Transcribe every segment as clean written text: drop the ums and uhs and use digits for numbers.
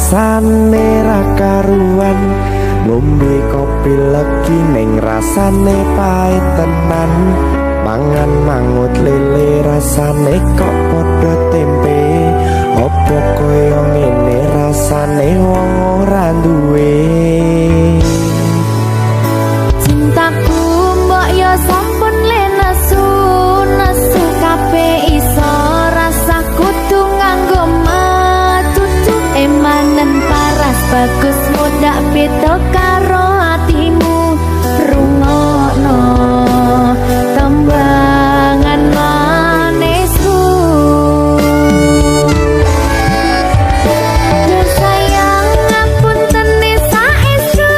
rasane ra karuan, ngombe kopi legi ning rasane pahit tenan, mangan mangut lele rasane kok padha tempe, opo koyo ngene rasane wong ora duwe. Cintaku mbok yo sampun le nesu kabeh iso rasa kudu nganggo matutu emanen paras bagus mudak beda karo atimu rungokno tembangan manisku. Sayang ngapunten saestu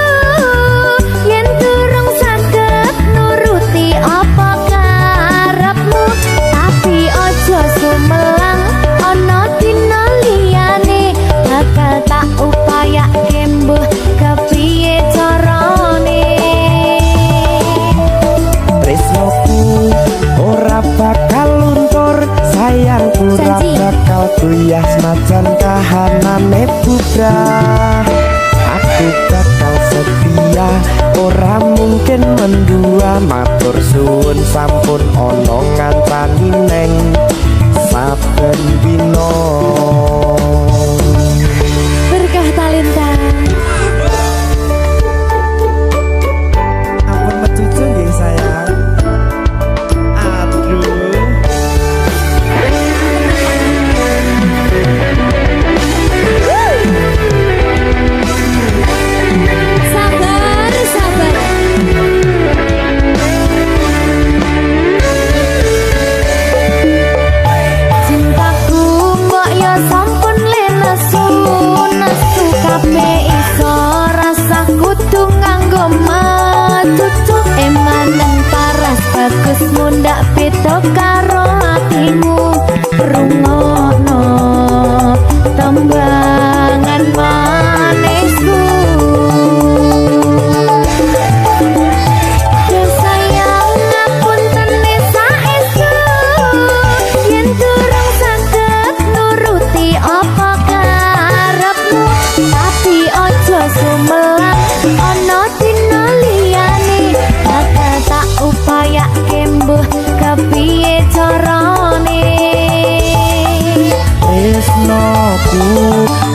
yen durung saged nuruti apa karepmu, tapi ojo sumelang ana dina liyane bakal tak upayake mbuh kepiye carane. Tresnoku ora bakal luntur, sayangku ora bakal goyah senajan kahanane bubrah. Aku bakal setia, ora mungkin mendua, matur suwun sampun ana ngancani neng saben dina. Berkah talenta. Ampun mecucu nggih sayang. Aduh. Sabar, sabar. Cintaku mbok yo sampun le nesu kabeh iso rasa kudu nganggo matutu emanen paras bagus mundak beda karo atimu rungokno tembangan manisku. Sayang ngapunten saestu yen durung saged nuruti apa karepmu, tapi ojo sumelang ana dina liyane bakal tak upayake mbuh kepiye carane. Tresnoku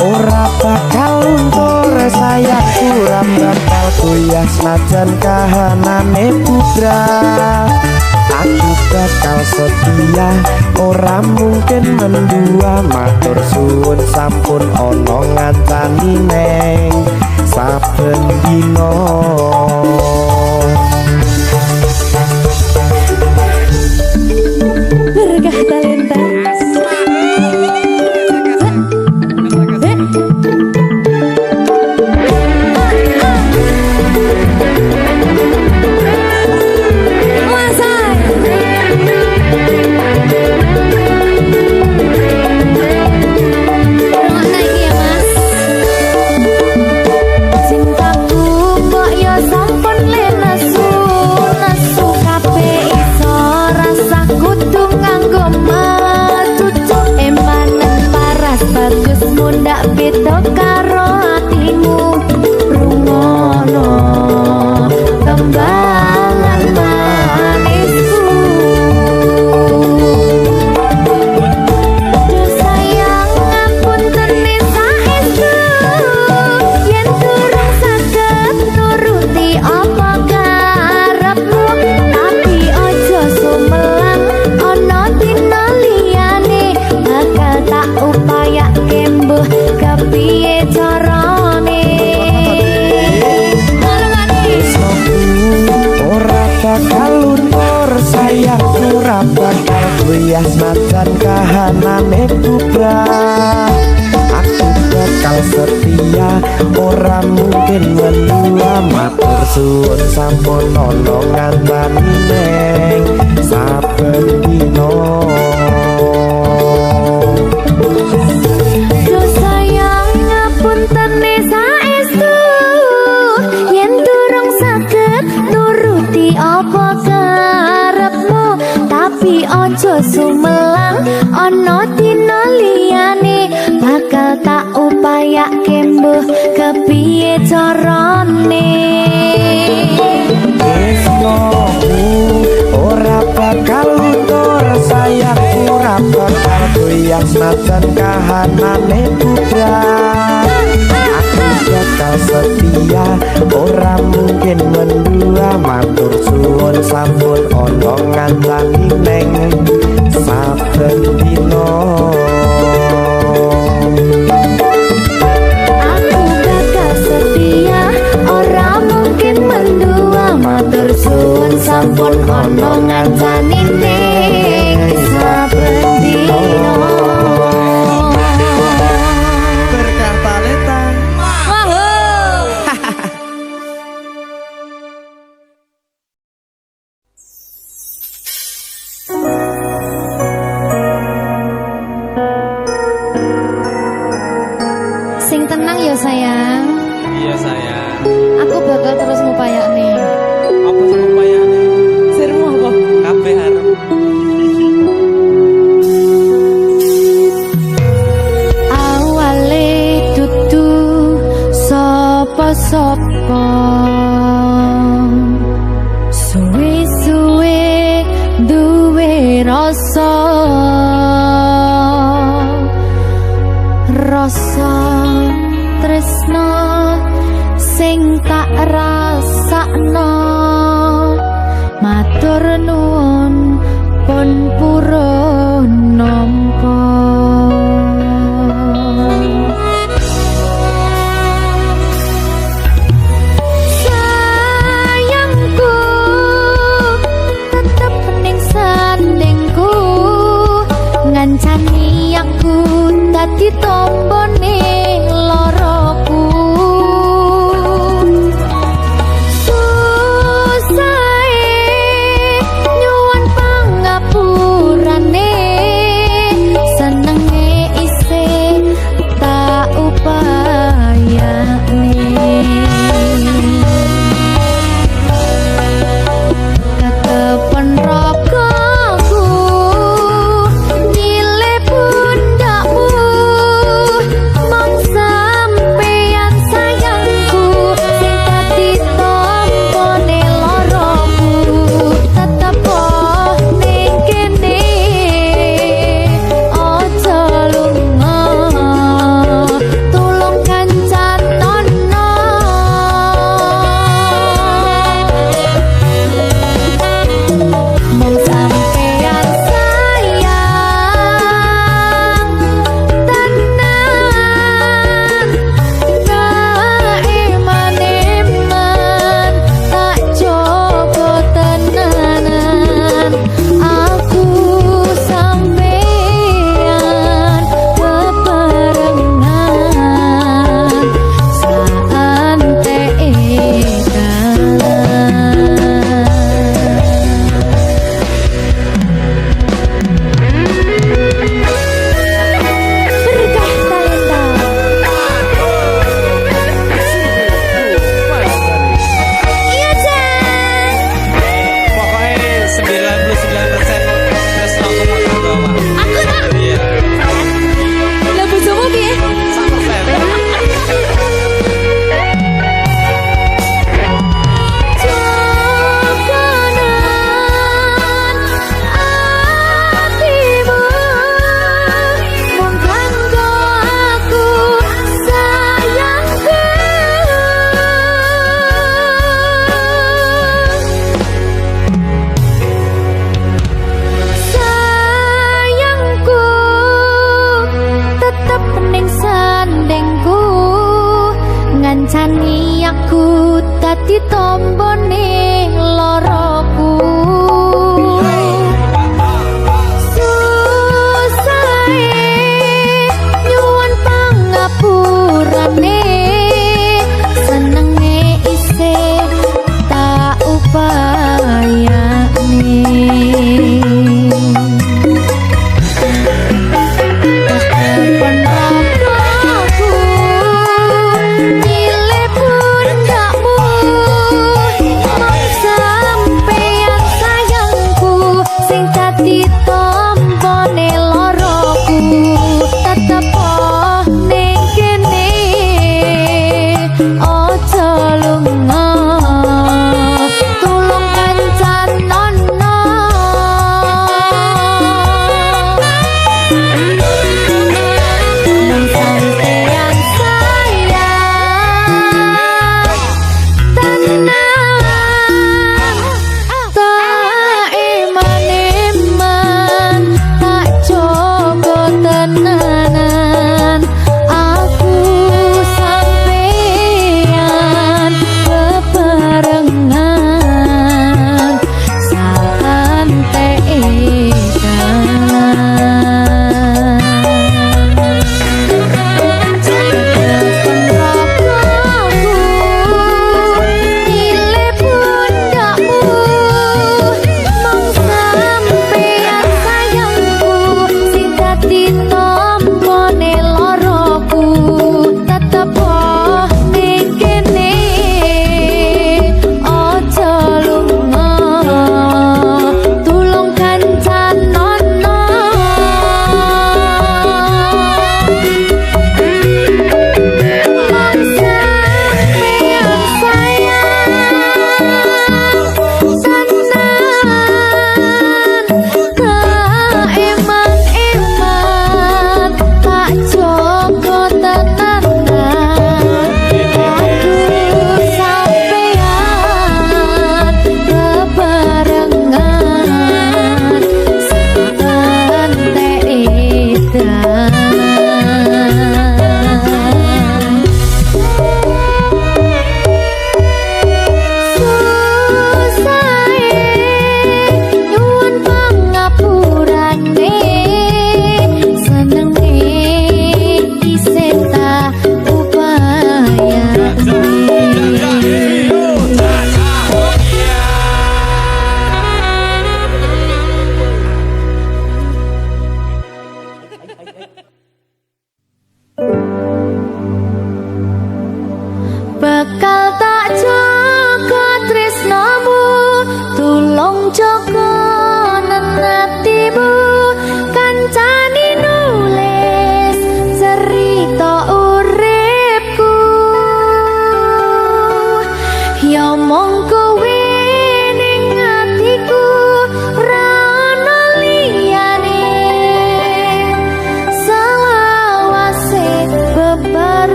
ora bakal luntur, sayangku ora bakal goyah senajan kahanane bubrah. Aku bakal setia, ora mungkin mendua, matur suwun sampun ana ngancani neng saben dina. Berkah talenta. Cintaku mbok yo sampun le nesu kabeh iso rasa kudu nganggo matutu emanen paras bagus mundak beda karo atimu rungokno tembangan manisku. Sayang ngapunten saestu yen durung saged nuruti apa karepmu, tapi ojo sumelang ana dina liyane bakal tak upayake mbuh kepiye carane. Ora bakal luntur, sayangku ora bakal goyah senajan kahanane bubrah. Aku bakal setia, ora mungkin mendua, matur suwun sampun ana ngancani neng saben dina. Sayang ngapunten saestu yen durung saged nuruti apa karepmu, tapi ojo sumelang ana dina liyane bakal tak upaya kayak kembuh kepiye carane. Tresnoku ora bakal luntur, sayangku ora bakal goyah senajan kahanane bubrah. Aku bakal setia, ora mungkin mendua, matur suwun sampun ana ngancani neng saben dina. Aku bakal setia, ora mungkin mendua, matur suwun sampun ana ngancani ning saben dina. Berkah talenta. Sing tenang ya sayang, Iya sayang. aku bakal terus ngupayakne. Apa sih upayane? Sirmu apa? Kabeh arep. Awale dudu sapa-sapa, suwe-suwe duwe rasa tresno sing tak rasakno. Matur nuwun pun purun nampa. Sayangku tetep ning sandingku, ngancani aku dadi tombone loroku. Susahe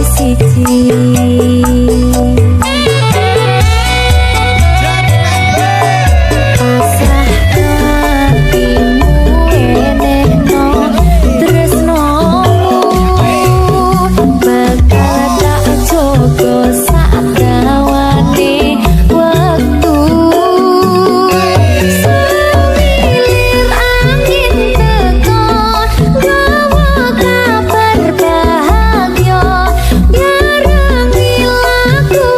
siji. Asah hatimu enehno tresnomu bakal tak jogo sak dawane wektu. Semilir angin teko gawa kabar bahagia barengi lagu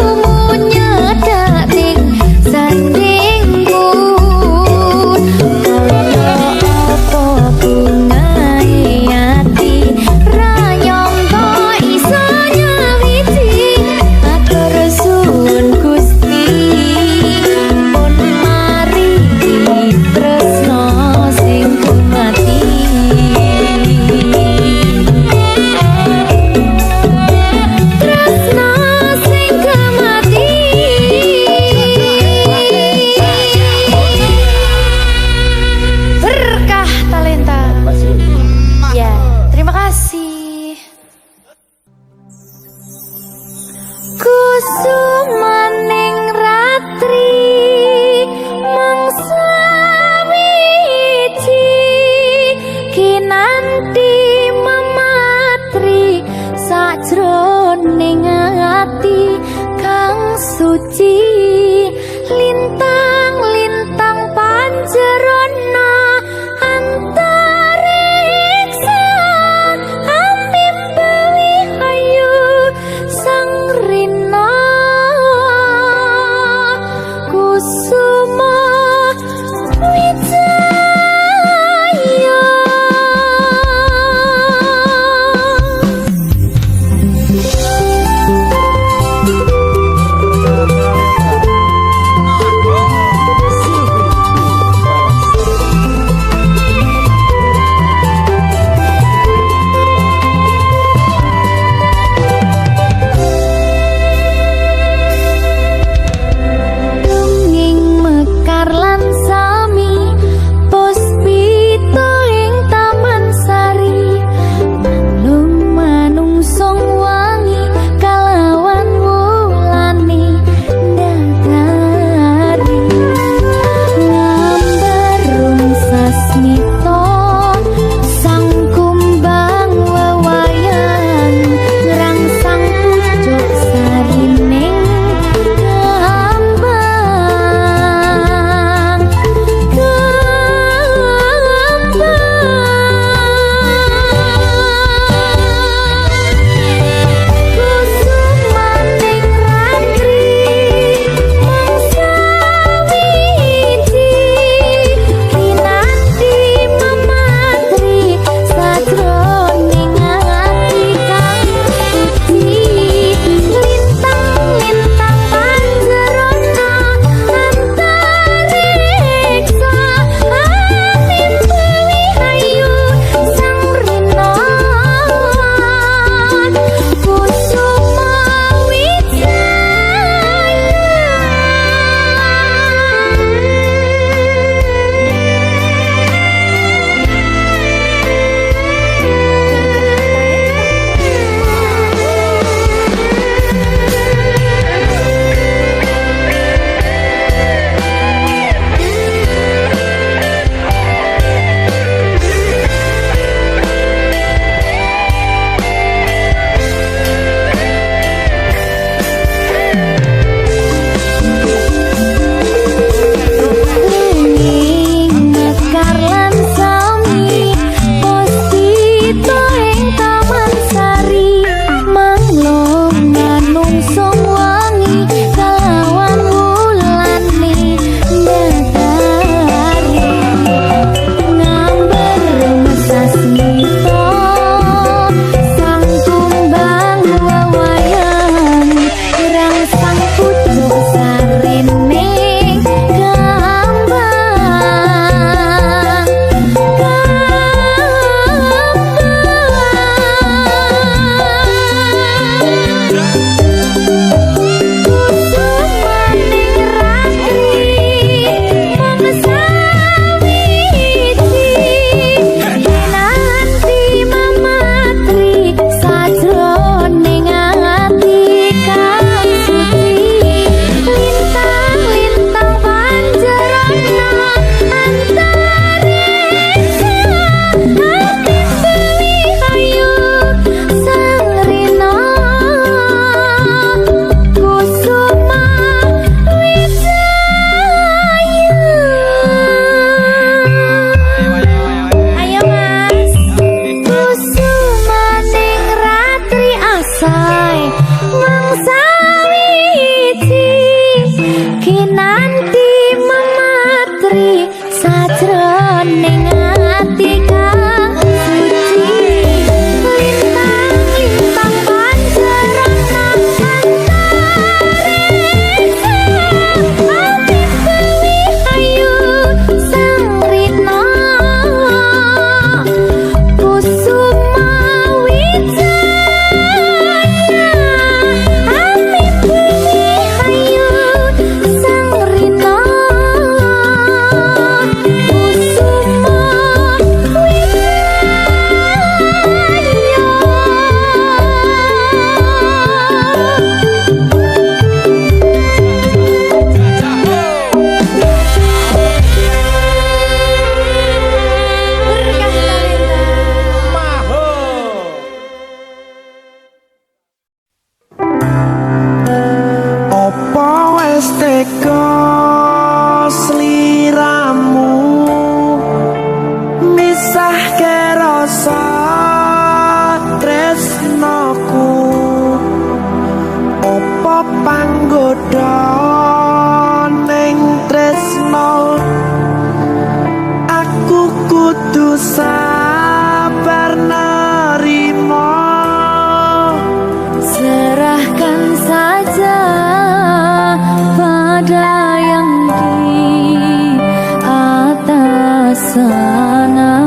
ada yang di atas sana.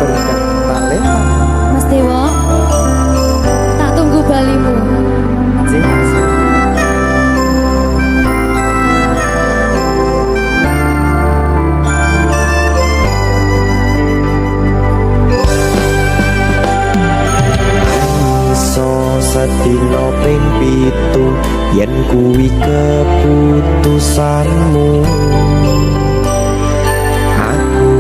Berkah talenta. Mas Dewo, tak tunggu balimu. Iso sedina ping pitu yen kuwi keputusanmu. Aku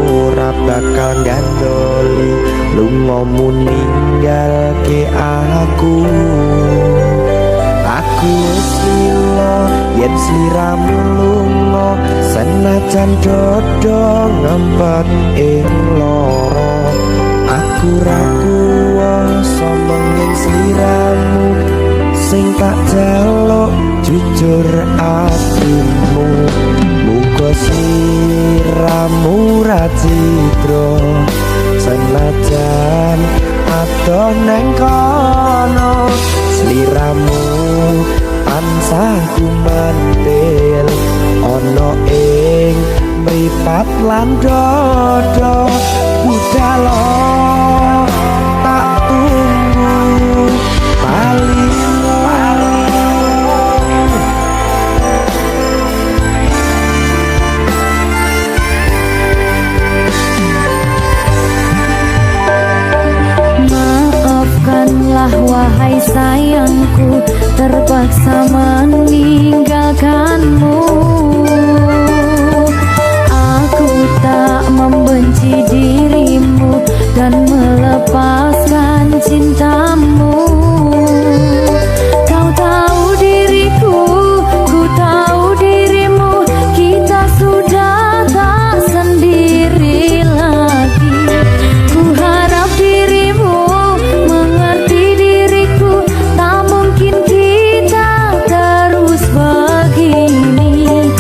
ora bakal gandoli lungamu ninggalke aku. Aku wis lilo yen sliramu lunga senajan dodo ngempet ing loro. Aku ra kuwasa menging sliramu sing tak jaluk jujur atimu. Muga sliramu ra cidra senajan adoh neng kono. Sliramu tansah gumantil ana ing mripat lan dodo. Budalo tak tunggu balimu. Maafkanlah wahai sayangku, terpaksa meninggalkanmu. Aku tak membenci dirimu dan melepaskan cintamu. Kau tahu diriku, ku tahu dirimu, kita sudah tak sendiri lagi. Ku harap dirimu mengerti diriku, tak mungkin kita terus begini.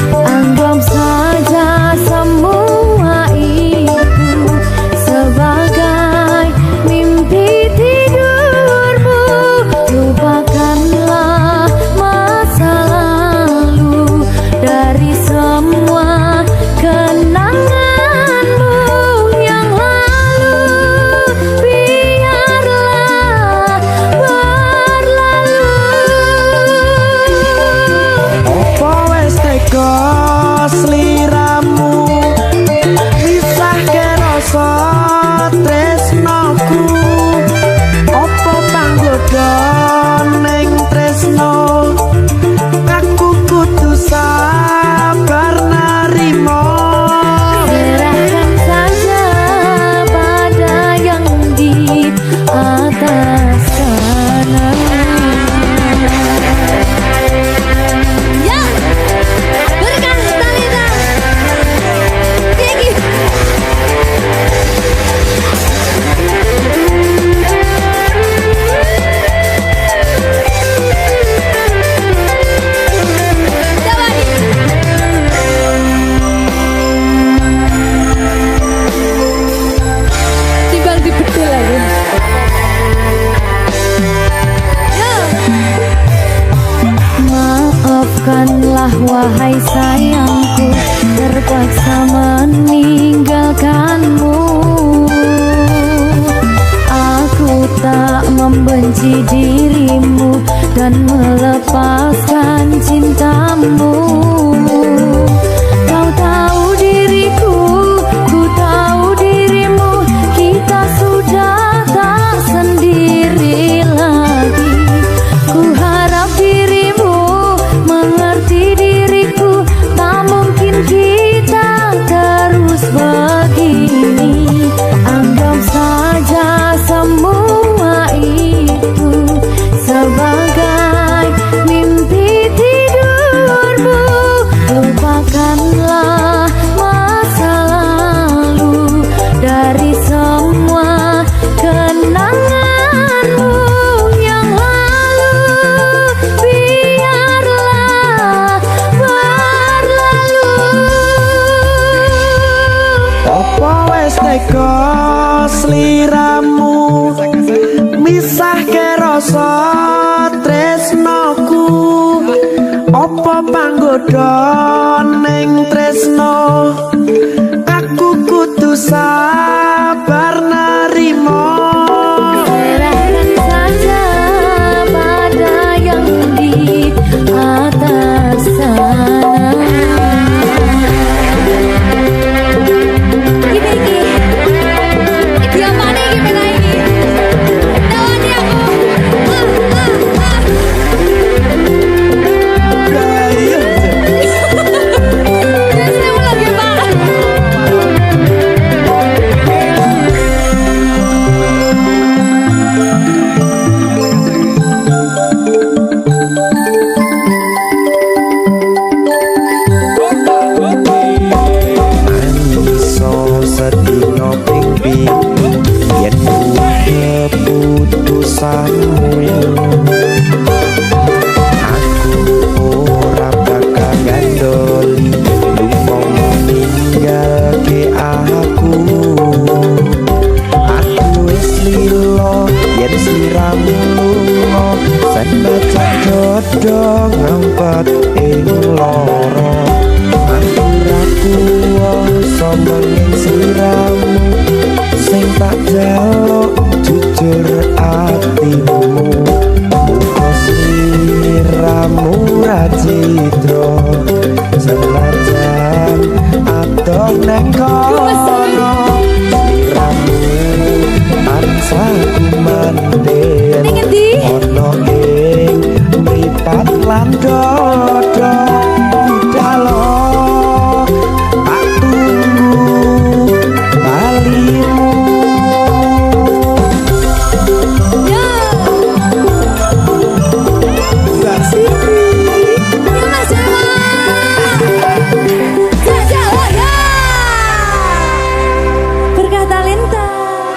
ngesahke rasa tresnoku apa panggoda ning tresno aku kudu sabar narimo Serahkan saja pada yang di atas sana. Ini dia mana ini bela ini? Lawan dia aku. Saya mau lagi Pak. Iso sedina ping pitu yen keputusanmu aku ora bakal ngandoli lunga ninggalke aku wis lilo yen sliramu lunga senajan dodo ngempet ing loro aku ra kuwasa menging sliramu sing tak jaluk jujur atimu muga sliramu ra citra senajan adong neng kono sliramu tansah kumandhen Ning endi? ono ing mripat lan dodo budalo tak tunggu balimu Ya. Mbak Siti Ya Mas Jawa. Jawa ya. Berkah talenta.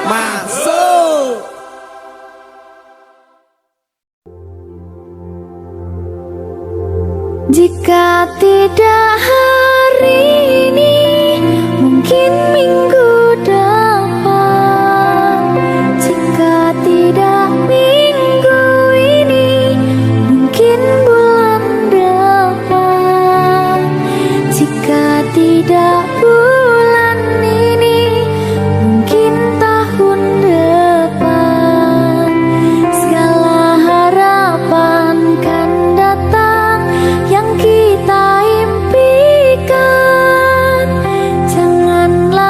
masuk Jika tidak hari ini, mungkin minggu depan. Jika tidak minggu ini, mungkin bulan depan. Jika tidak bulan ini, mungkin tahun depan. Segala harapan kan datang yang kita impikan. Janganlah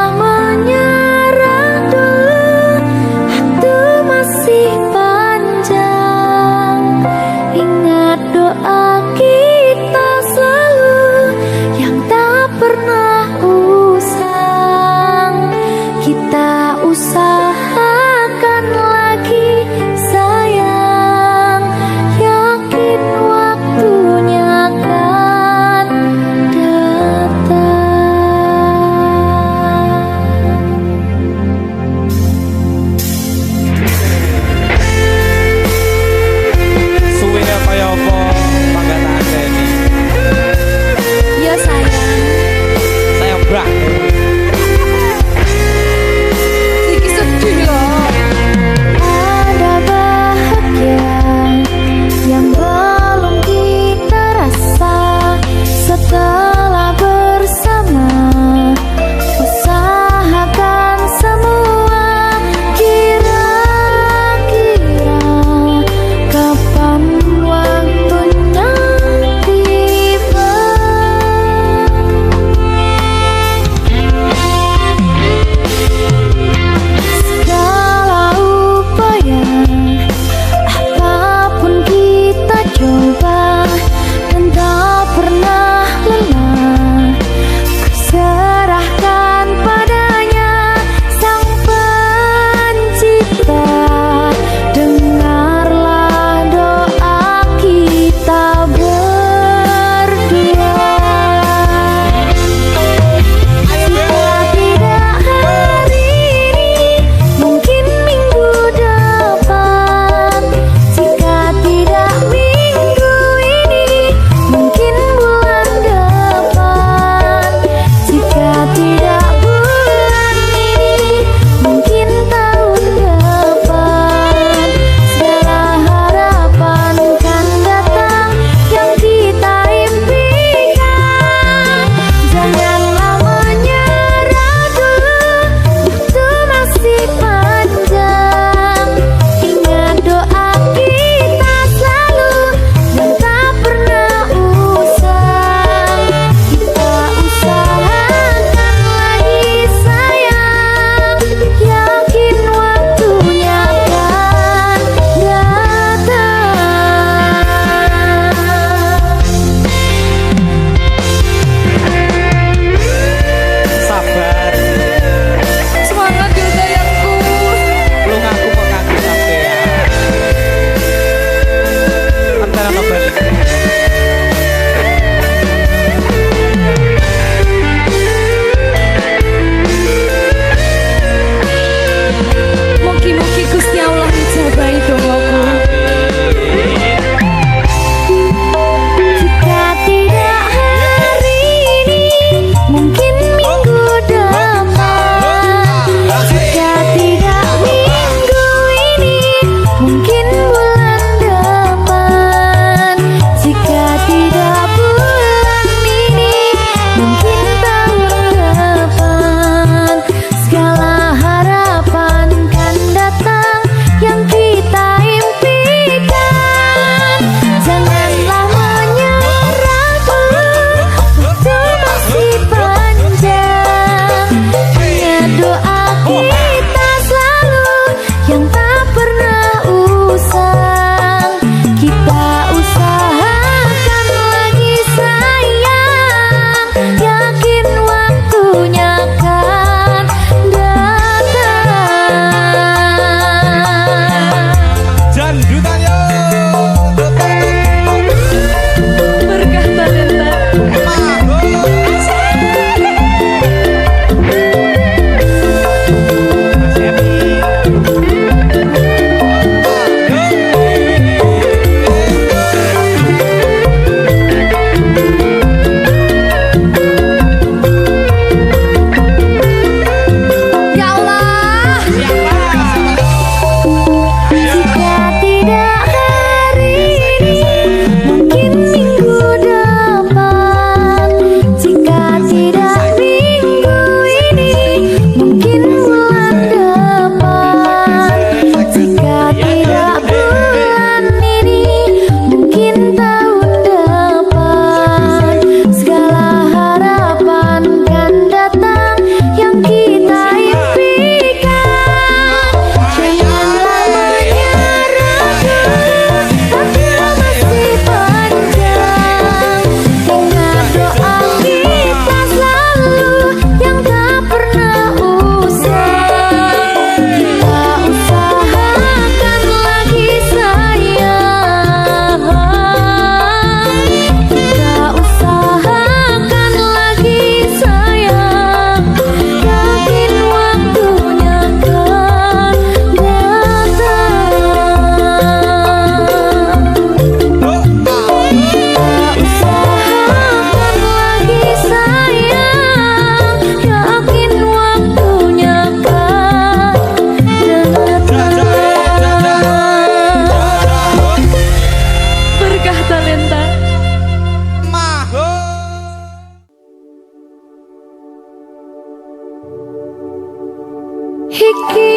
Iki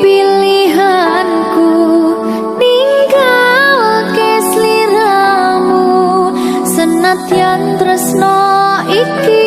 pilihanku ninggal ke sliramu senadyan tresno iki